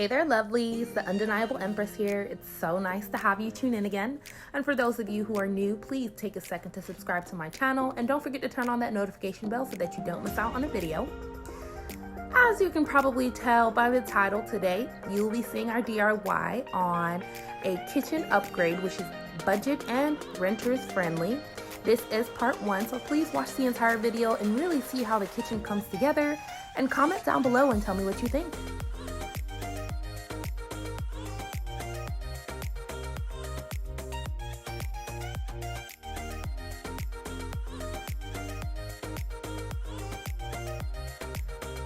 Hey there, lovelies. The Undeniable Empress here. It's so nice to have you tune in again. And for those of you who are new, please take a second to subscribe to my channel and don't forget to turn on that notification bell so that you don't miss out on a video. As you can probably tell by the title today, you'll be seeing our DIY on a kitchen upgrade, which is budget and renters friendly. This is part 1, so please watch the entire video and really see how the kitchen comes together, and comment down below and tell me what you think.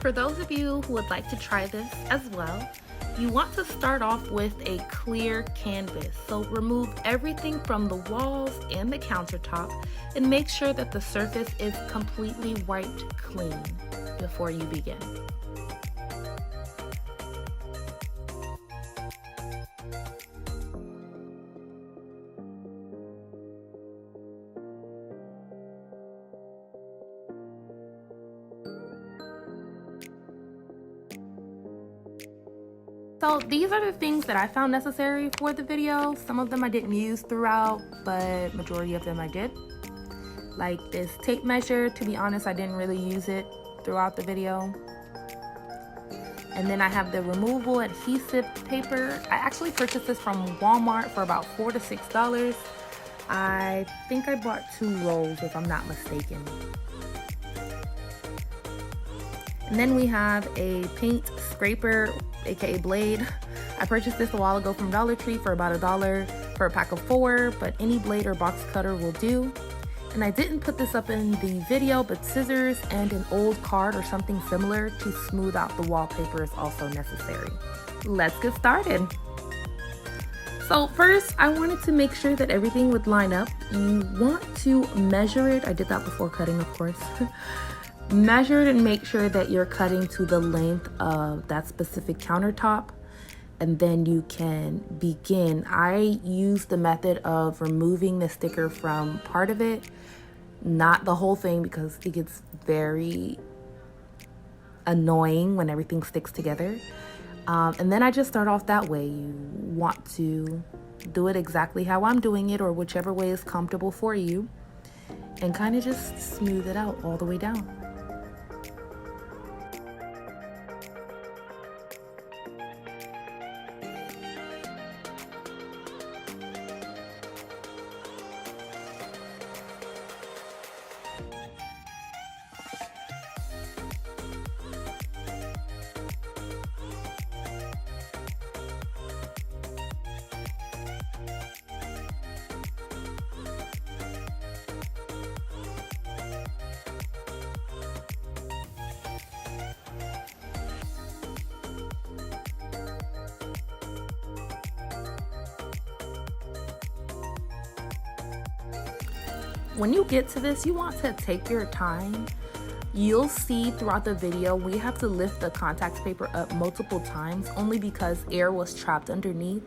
For those of you who would like to try this as well, you want to start off with a clear canvas. So remove everything from the walls and the countertop and make sure that the surface is completely wiped clean before you begin. So these are the things that I found necessary for the video. Some of them I didn't use throughout, but majority of them I did. Like this tape measure, to be honest, I didn't really use it throughout the video. And then I have the removable adhesive paper. I actually purchased this from Walmart for about $4 to $6. I think I bought 2 rolls if I'm not mistaken. And then we have a paint scraper, aka blade. I purchased this a while ago from Dollar Tree for about $1 for a pack of 4, but any blade or box cutter will do. And I didn't put this up in the video, but scissors and an old card or something similar to smooth out the wallpaper is also necessary. Let's get started. So first, I wanted to make sure that everything would line up. You want to measure it. I did that before cutting, of course. Measure it and make sure that you're cutting to the length of that specific countertop, and then you can begin. I use the method of removing the sticker from part of it, not the whole thing, because it gets very annoying when everything sticks together. And then I just start off that way. You want to do it exactly how I'm doing it, or whichever way is comfortable for you, and kind of just smooth it out all the way down. When you get to this, you want to take your time. You'll see throughout the video, we have to lift the contact paper up multiple times only because air was trapped underneath.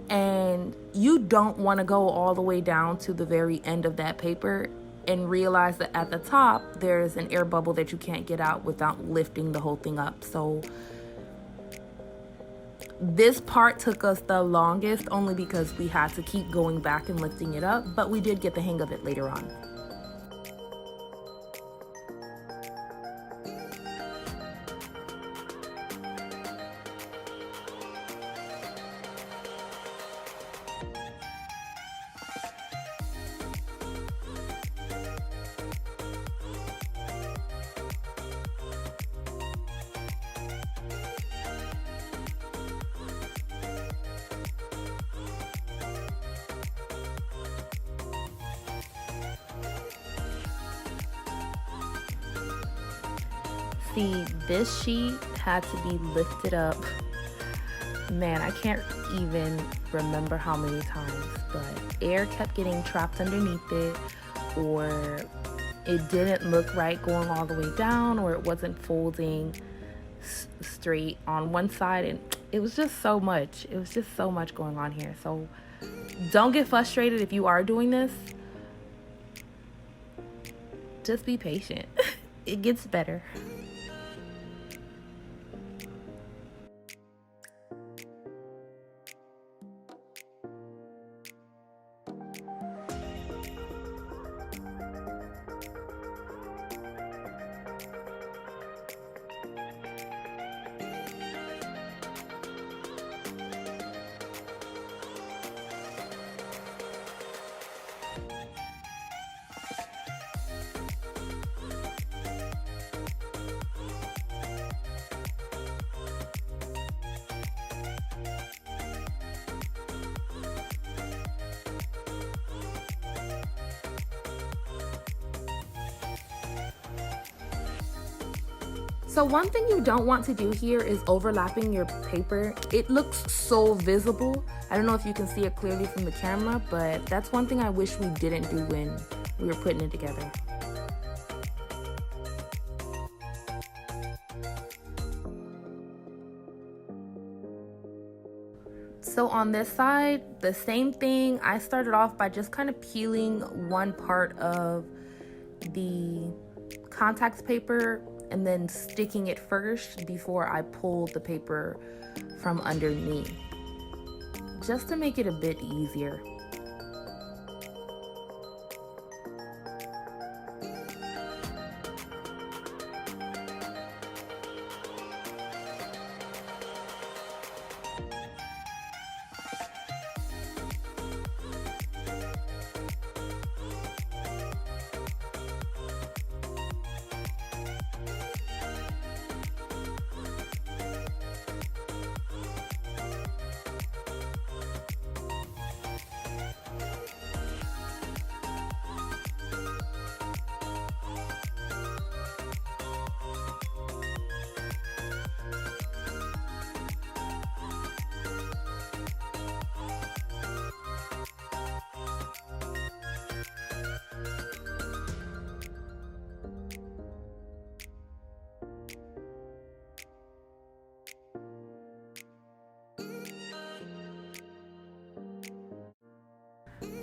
And you don't want to go all the way down to the very end of that paper and realize that at the top, there's an air bubble that you can't get out without lifting the whole thing up. So this part took us the longest only because we had to keep going back and lifting it up, but we did get the hang of it later on. See, this sheet had to be lifted up. Man, I can't even remember how many times, but air kept getting trapped underneath it, or it didn't look right going all the way down, or it wasn't folding straight on one side, and it was just so much. It was just so much going on here. So don't get frustrated if you are doing this. Just be patient. It gets better. So one thing you don't want to do here is overlapping your paper. It looks so visible. I don't know if you can see it clearly from the camera, but that's one thing I wish we didn't do when we were putting it together. So on this side, the same thing. I started off by just kind of peeling one part of the contact paper and then sticking it first before I pulled the paper from underneath, just to make it a bit easier.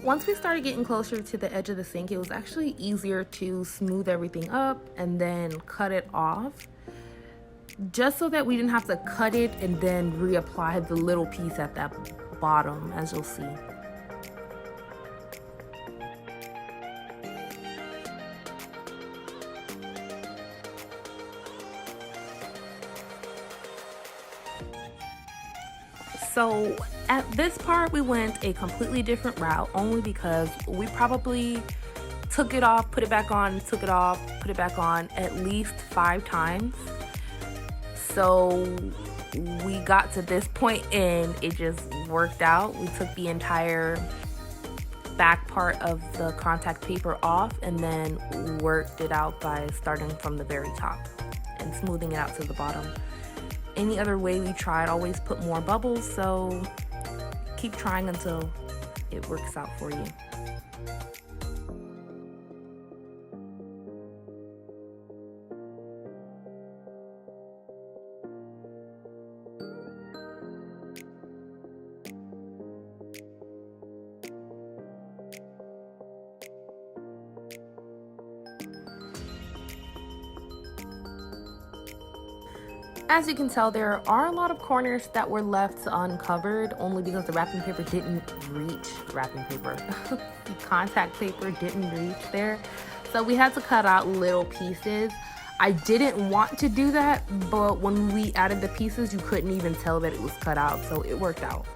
Once we started getting closer to the edge of the sink, it was actually easier to smooth everything up and then cut it off, just so that we didn't have to cut it and then reapply the little piece at that bottom, as you'll see. So at this part, we went a completely different route, only because we probably took it off, put it back on, took it off, put it back on at least 5 times. So we got to this point and it just worked out. We took the entire back part of the contact paper off and then worked it out by starting from the very top and smoothing it out to the bottom. Any other way we tried always put more bubbles, so keep trying until it works out for you. As you can tell, there are a lot of corners that were left uncovered only because the wrapping paper didn't reach the contact paper didn't reach there. So we had to cut out little pieces. I didn't want to do that, but when we added the pieces, you couldn't even tell that it was cut out, so it worked out.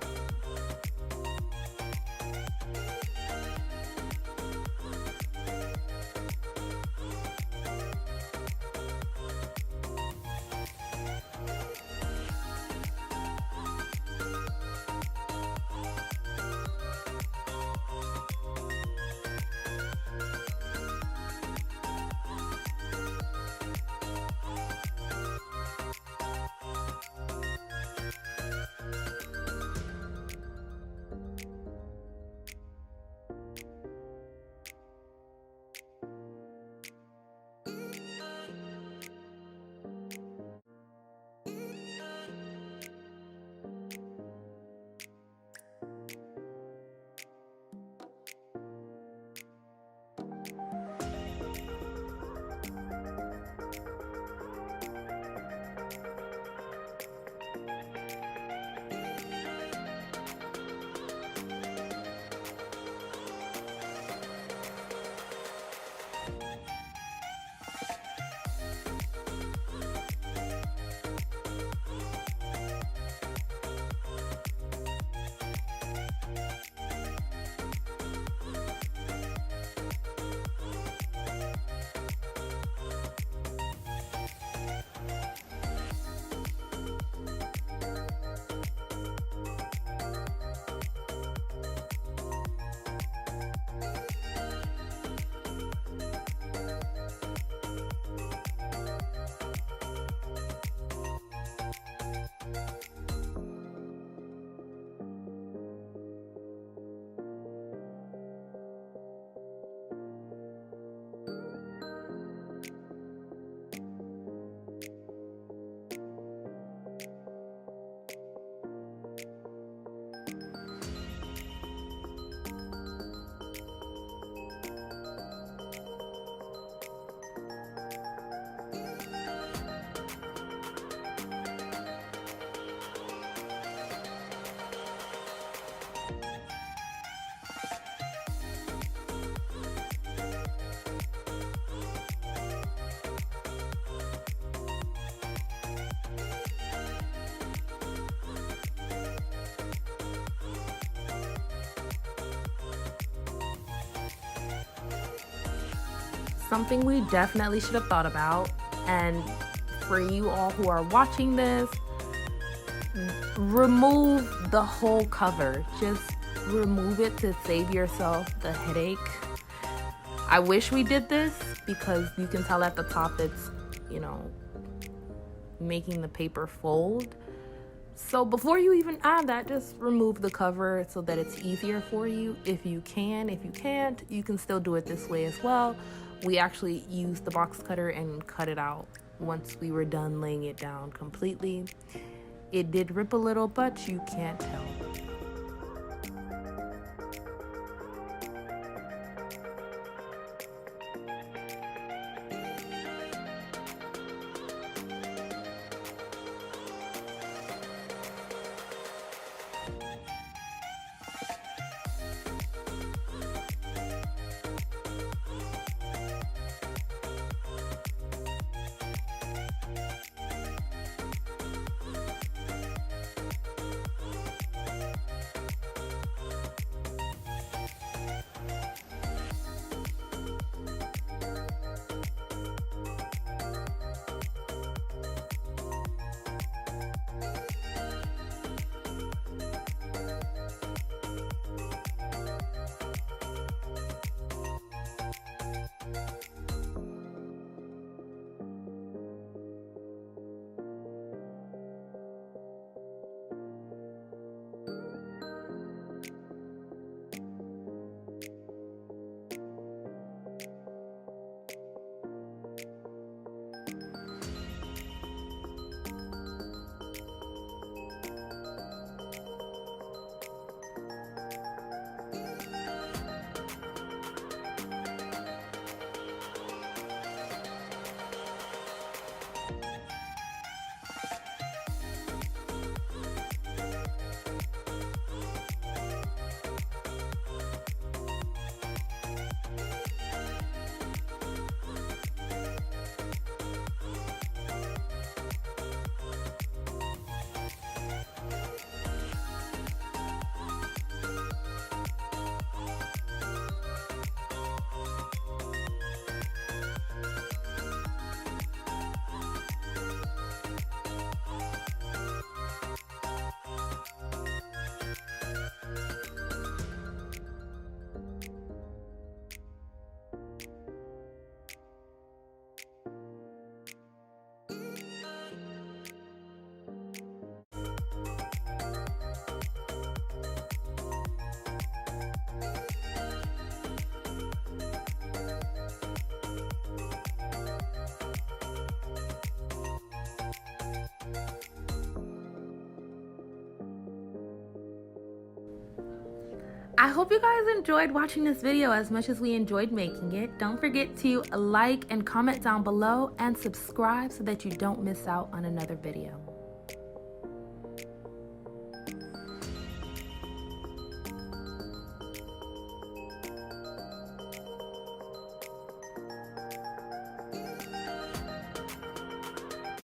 something we definitely should have thought about. And for you all who are watching this, remove the whole cover. Just remove it to save yourself the headache. I wish we did this because you can tell at the top it's, you know, making the paper fold. So before you even add that, just remove the cover so that it's easier for you if you can. If you can't, you can still do it this way as well. We actually used the box cutter and cut it out once we were done laying it down completely. It did rip a little, but you can't tell. I hope you guys enjoyed watching this video as much as we enjoyed making it. Don't forget to like and comment down below and subscribe so that you don't miss out on another video.